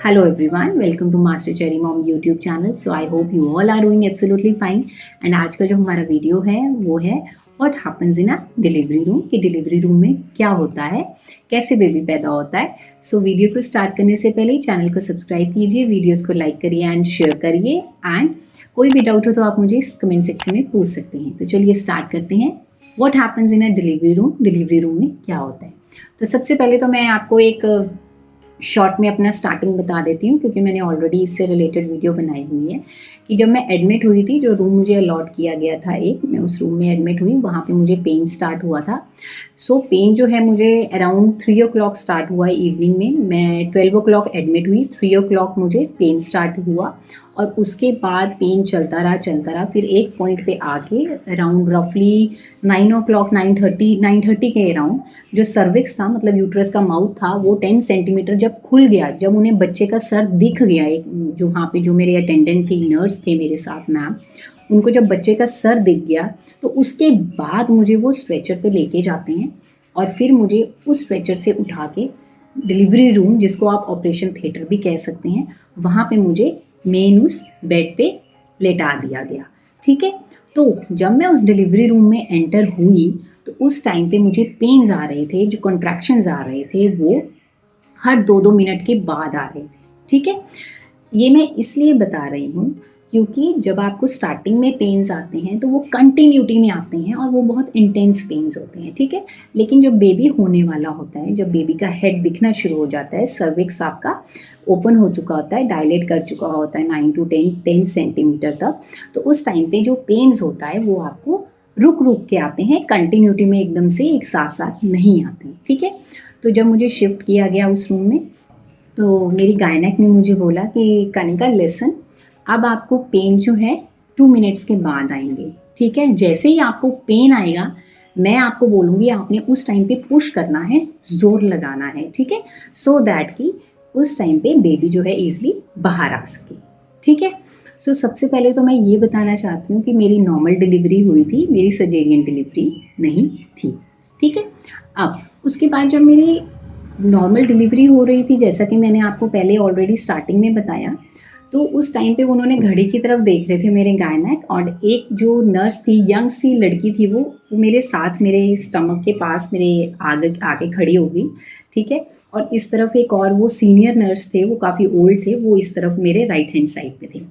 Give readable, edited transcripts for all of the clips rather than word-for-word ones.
Hello everyone, welcome to Master Cherry Mom YouTube channel. So I hope you all are doing absolutely fine. And आज का जो हमारा video है वो है What happens in a delivery room कि delivery room में क्या होता है, कैसे बेबी पैदा होता है. सो वीडियो को स्टार्ट करने से पहले चैनल को सब्सक्राइब कीजिए, वीडियोस को लाइक करिए एंड शेयर करिए. एंड कोई भी डाउट हो तो आप मुझे इस कमेंट सेक्शन में पूछ सकते हैं. तो चलिए स्टार्ट करते हैं. What happens in a delivery room में क्या होता है. तो सबसे पहले तो मैं आपको एक शॉर्ट में अपना स्टार्टिंग बता देती हूँ, क्योंकि मैंने ऑलरेडी इससे रिलेटेड वीडियो बनाई हुई है. कि जब मैं एडमिट हुई थी, जो रूम मुझे अलॉट किया गया था मैं उस रूम में एडमिट हुई. वहाँ पे मुझे पेन स्टार्ट हुआ था. सो पेन जो है मुझे अराउंड 3 o'clock स्टार्ट हुआ इवनिंग में. मैं 12 o'clock एडमिट हुई, 3 o'clock मुझे पेन स्टार्ट हुआ और उसके बाद पेन चलता रहा. फिर एक पॉइंट पे आके अराउंड रफली 9 o'clock 9:30 के अराउंड जो सर्विक्स था, मतलब यूट्रस का माउथ था, वो 10 सेंटीमीटर जब खुल गया, जब उन्हें बच्चे का सर दिख गया. एक जो वहाँ पे जो मेरे अटेंडेंट थी, नर्स थे मेरे साथ मैम, उनको जब बच्चे का सर दिख गया तो उसके बाद मुझे वो स्ट्रेचर पे लेके जाते हैं और फिर मुझे उस स्ट्रेचर से उठा के डिलीवरी रूम, जिसको आप ऑपरेशन थिएटर भी कह सकते हैं, वहाँ पे मुझे मेन उस बेड पे लेटा दिया गया. ठीक है. तो जब मैं उस डिलीवरी रूम में एंटर हुई तो उस टाइम पे मुझे पेन्स आ रहे थे, जो कॉन्ट्रैक्शंस आ रहे थे वो हर 2-2 मिनट के बाद आ रहे थे. ठीक है. ये मैं इसलिए बता रही हूँ क्योंकि जब आपको स्टार्टिंग में पेन्स आते हैं तो वो कंटिन्यूटी में आते हैं और वो बहुत इंटेंस पेन्स होते हैं. ठीक है. लेकिन जब बेबी होने वाला होता है, जब बेबी का हेड दिखना शुरू हो जाता है, सर्विक्स आपका ओपन हो चुका होता है, डायलेट कर चुका होता है 9 to 10 सेंटीमीटर तक, तो उस टाइम पे जो पेन्स होता है वो आपको रुक रुक के आते हैं, कंटिन्यूटी में एकदम से एक साथ साथ नहीं आते हैं. ठीक है. तो जब मुझे शिफ्ट किया गया उस रूम में तो मेरी गायनेक ने मुझे बोला कि कनिका लिसन, अब आपको पेन जो है 2 मिनट्स के बाद आएंगे. ठीक है. जैसे ही आपको पेन आएगा मैं आपको बोलूँगी, आपने उस टाइम पे पुश करना है, जोर लगाना है. ठीक है. सो दैट कि उस टाइम पे बेबी जो है ईजिली बाहर आ सके. ठीक है. सो सबसे पहले तो मैं ये बताना चाहती हूँ कि मेरी नॉर्मल डिलीवरी हुई थी, मेरी सर्जेरियन डिलीवरी नहीं थी. ठीक है. अब उसके बाद जब मेरी नॉर्मल डिलीवरी हो रही थी, जैसा कि मैंने आपको पहले ऑलरेडी स्टार्टिंग में बताया, तो उस टाइम पे उन्होंने घड़ी की तरफ देख रहे थे मेरे गायनेक, और एक जो नर्स थी, यंग सी लड़की थी, वो मेरे साथ मेरे स्टमक के पास मेरे आगे आके खड़ी हो गई. ठीक है. और इस तरफ एक और वो सीनियर नर्स थे, वो काफ़ी ओल्ड थे, वो इस तरफ मेरे राइट हैंड साइड पे थे.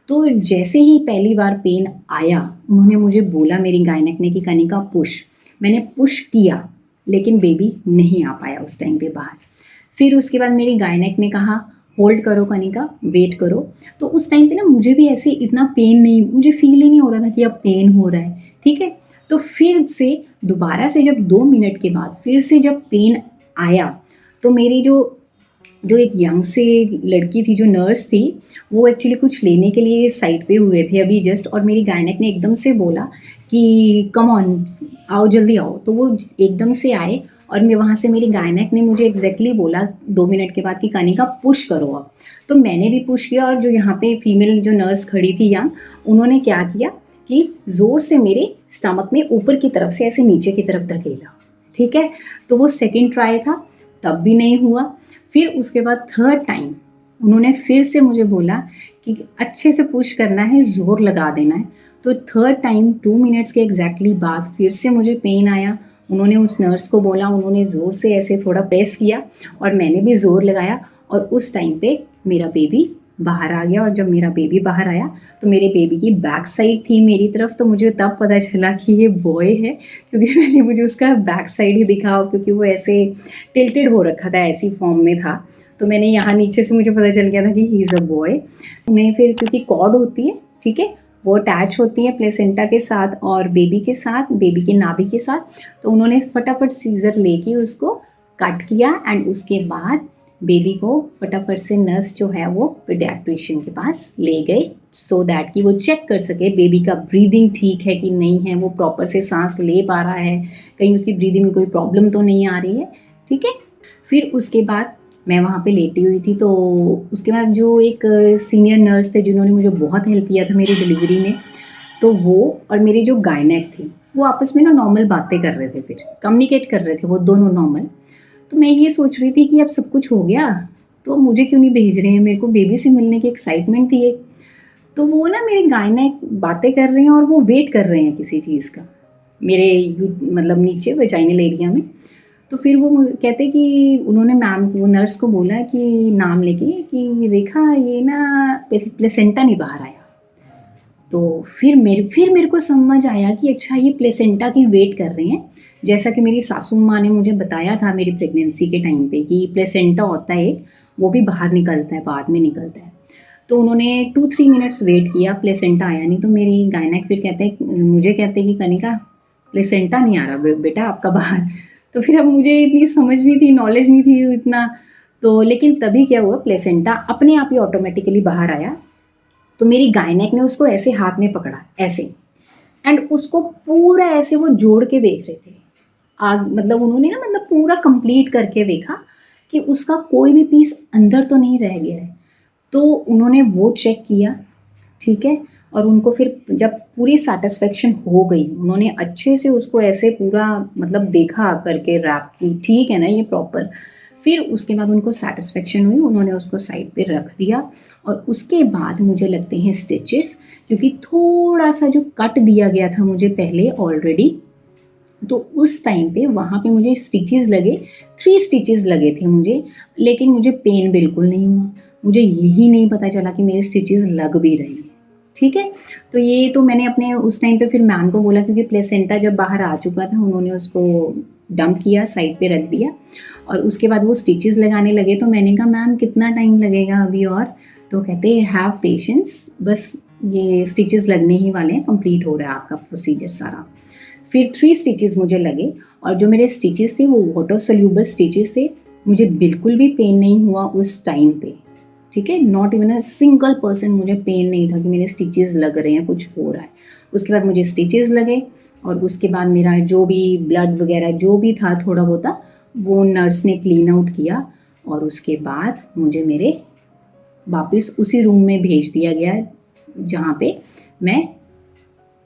तो जैसे ही पहली बार पेन आया, उन्होंने मुझे बोला, मेरी गायनेक ने, कि कनिका पुश. मैंने पुश किया लेकिन बेबी नहीं आ पाया उस टाइम पे बाहर. फिर उसके बाद मेरी गायनेक ने कहा होल्ड करो कनिका, वेट करो. तो उस टाइम पे ना मुझे भी ऐसे इतना पेन नहीं, मुझे फील ही नहीं हो रहा था कि अब पेन हो रहा है. ठीक है. तो फिर से दोबारा से जब 2 मिनट के बाद फिर से जब पेन आया तो मेरी जो एक यंग से लड़की थी, जो नर्स थी, वो एक्चुअली कुछ लेने के लिए साइड पे हुए थे अभी जस्ट, और मेरी गायनेक ने एकदम से बोला कि कम ऑन, आओ जल्दी आओ. तो वो एकदम से आए और मैं वहाँ से, मेरी गायनेक ने मुझे एग्जैक्टली बोला 2 मिनट के बाद कि कनिका पुश करो अब. तो मैंने भी पुश किया, और जो यहाँ पे फीमेल जो नर्स खड़ी थी यंग, उन्होंने क्या किया कि ज़ोर से मेरे स्टमक में ऊपर की तरफ से ऐसे नीचे की तरफ धकेला. ठीक है. तो वो सेकेंड ट्राई था, तब भी नहीं हुआ. फिर उसके बाद थर्ड टाइम उन्होंने फिर से मुझे बोला कि अच्छे से पुश करना है, ज़ोर लगा देना है. तो थर्ड टाइम 2 मिनट्स के एग्जैक्टली बाद फिर से मुझे पेन आया. उन्होंने उस नर्स को बोला, उन्होंने ज़ोर से ऐसे थोड़ा प्रेस किया और मैंने भी ज़ोर लगाया, और उस टाइम पे मेरा बेबी बाहर आ गया. और जब मेरा बेबी बाहर आया तो मेरे बेबी की बैक साइड थी मेरी तरफ, तो मुझे तब पता चला कि ये बॉय है, क्योंकि पहले मुझे उसका बैक साइड ही दिखा, क्योंकि वो ऐसे टिल्टेड हो रखा था, ऐसी फॉर्म में था. तो मैंने यहाँ नीचे से मुझे पता चल गया था कि ही इज़ अ बॉय. उन्हें फिर, क्योंकि कॉर्ड होती है, ठीक है, वो अटैच होती है प्लेसेंटा के साथ और बेबी के साथ, बेबी के नाभि के साथ, तो उन्होंने फटाफट सीज़र लेके उसको कट किया. एंड उसके बाद बेबी को फटाफट से नर्स जो है वो पीडियाट्रिशियन के पास ले गए, सो दैट कि वो चेक कर सके बेबी का ब्रीदिंग ठीक है कि नहीं है, वो प्रॉपर से सांस ले पा रहा है, कहीं उसकी ब्रीदिंग में कोई प्रॉब्लम तो नहीं आ रही है. ठीक है. फिर उसके बाद मैं वहाँ पे लेटी हुई थी, तो उसके बाद जो एक सीनियर नर्स थे, जिन्होंने मुझे बहुत हेल्प किया था मेरी डिलीवरी में, तो वो और मेरी जो गायनेक थी, वो आपस में ना नॉर्मल बातें कर रहे थे, फिर कम्युनिकेट कर रहे थे वो दोनों नॉर्मल. तो मैं ये सोच रही थी कि अब सब कुछ हो गया, तो मुझे क्यों नहीं भेज रहे हैं, मेरे को बेबी से मिलने की एक्साइटमेंट थी एक। तो वो ना मेरे गायनेक बातें कर रहे हैं और वो वेट कर रहे हैं किसी चीज़ का, मेरे मतलब नीचे वेजाइनल एरिया में। तो फिर वो कहते कि उन्होंने मैम को, नर्स को बोला कि नाम लेके कि रेखा ये ना प्लेसेंटा नहीं बाहर आया। तो फिर मेरे को समझ आया कि अच्छा ये प्लेसेंटा की वेट कर रहे हैं। जैसा कि मेरी सासू माँ ने मुझे बताया था मेरी प्रेगनेंसी के टाइम पे कि प्लेसेंटा होता है एक, वो भी बाहर निकलता है, बाद में निकलता है। तो उन्होंने 2-3 मिनट्स वेट किया, प्लेसेंटा आया नहीं। तो मेरी गायनेक फिर मुझे कहते हैं कि कनिका प्लेसेंटा नहीं आ रहा बेटा आपका बाहर। तो फिर अब मुझे इतनी समझ नहीं थी, नॉलेज नहीं थी इतना। तो लेकिन तभी क्या हुआ, प्लेसेंटा अपने आप ही ऑटोमेटिकली बाहर आया। तो मेरी गायनेक ने उसको ऐसे हाथ में पकड़ा, ऐसे, एंड उसको पूरा ऐसे वो जोड़ के देख रहे थे। आग मतलब उन्होंने ना मतलब पूरा कंप्लीट करके देखा कि उसका कोई भी पीस अंदर तो नहीं रह गया है। तो उन्होंने वो चेक किया, ठीक है। और उनको फिर जब पूरी सैटिस्फैक्शन हो गई, उन्होंने अच्छे से उसको ऐसे पूरा मतलब देखा करके रैप की, ठीक है ना ये प्रॉपर। फिर उसके बाद उनको सैटिस्फैक्शन हुई, उन्होंने उसको साइड पे रख दिया। और उसके बाद मुझे लगते हैं स्टिचेस, क्योंकि थोड़ा सा जो कट दिया गया था मुझे पहले ऑलरेडी, तो उस टाइम पे वहाँ पे मुझे स्टिचेस लगे, 3 स्टिचेस लगे थे मुझे। लेकिन मुझे पेन बिल्कुल नहीं हुआ, मुझे यही नहीं पता चला कि मेरे स्टिचेस लग भी रहे हैं, ठीक है। तो ये तो मैंने अपने उस टाइम पे फिर मैम को बोला, क्योंकि प्लेसेंटा जब बाहर आ चुका था, उन्होंने उसको डंप किया, साइड पे रख दिया। और उसके बाद वो स्टिचेस लगाने लगे। तो मैंने कहा मैम कितना टाइम लगेगा अभी और? तो कहते हैव पेशेंस, बस ये स्टिचेस लगने ही वाले हैं, कंप्लीट हो रहा है आपका प्रोसीजर सारा। फिर 3 स्टिचेस मुझे लगे, और जो मेरे स्टिचेस थे वो वाटर सोल्यूबल स्टिचेस थे। मुझे बिल्कुल भी पेन नहीं हुआ उस टाइम पे, ठीक है। Not even a single percent मुझे पेन नहीं था कि मेरे स्टिचेस लग रहे हैं, कुछ हो रहा है। उसके बाद मुझे स्टिचेस लगे, और उसके बाद मेरा जो भी ब्लड वगैरह जो भी था थोड़ा बहुत, वो नर्स ने क्लीन आउट किया। और उसके बाद मुझे मेरे वापस उसी रूम में भेज दिया गया जहाँ पे मैं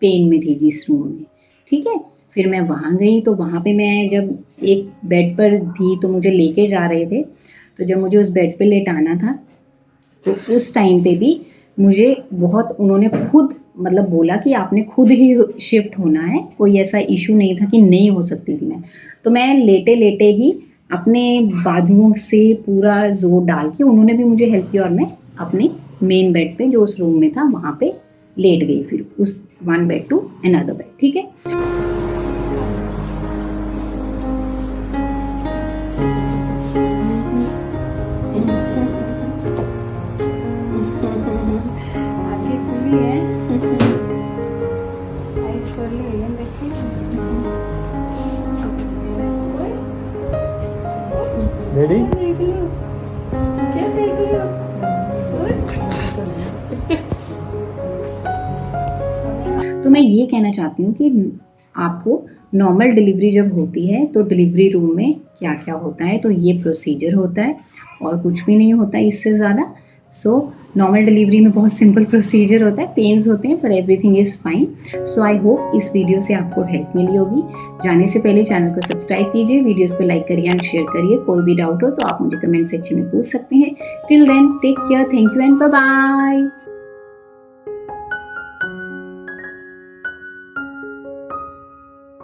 पेन में थी, जिस रूम में, ठीक है। फिर मैं वहाँ गई, तो वहाँ पे मैं जब एक बेड पर थी, तो मुझे लेके जा रहे थे। तो जब मुझे उस बेड पे लेटाना था, तो उस टाइम पे भी मुझे बहुत उन्होंने खुद मतलब बोला कि आपने खुद ही शिफ्ट होना है, कोई ऐसा इशू नहीं था कि नहीं हो सकती थी मैं। तो मैं लेटे लेटे ही अपने बाजुओं से पूरा जोर डाल के उन्होंने भी मुझे हेल्प किया, और मैं अपने मेन बेड पे जो उस रूम में था वहाँ पे लेट गई, फिर उस one bed to another bed, ठीक है। आंखें खुली है, आइज खोली है, देखिए। रेडी? देख लो, क्या देख लो। तो मैं ये कहना चाहती हूँ कि आपको नॉर्मल डिलीवरी जब होती है तो डिलीवरी रूम में क्या क्या होता है, तो ये प्रोसीजर होता है और कुछ भी नहीं होता है इससे ज़्यादा। सो नॉर्मल डिलीवरी में बहुत सिंपल प्रोसीजर होता है, पेन्स होते हैं, पर everything is fine. So I hope इस वीडियो से आपको हेल्प मिली होगी। जाने से पहले चैनल को सब्सक्राइब कीजिए, वीडियोस को लाइक करिए एंड शेयर करिए। कोई भी डाउट हो तो आप मुझे कमेंट सेक्शन में पूछ सकते हैं। Till then take care, thank you and bye bye.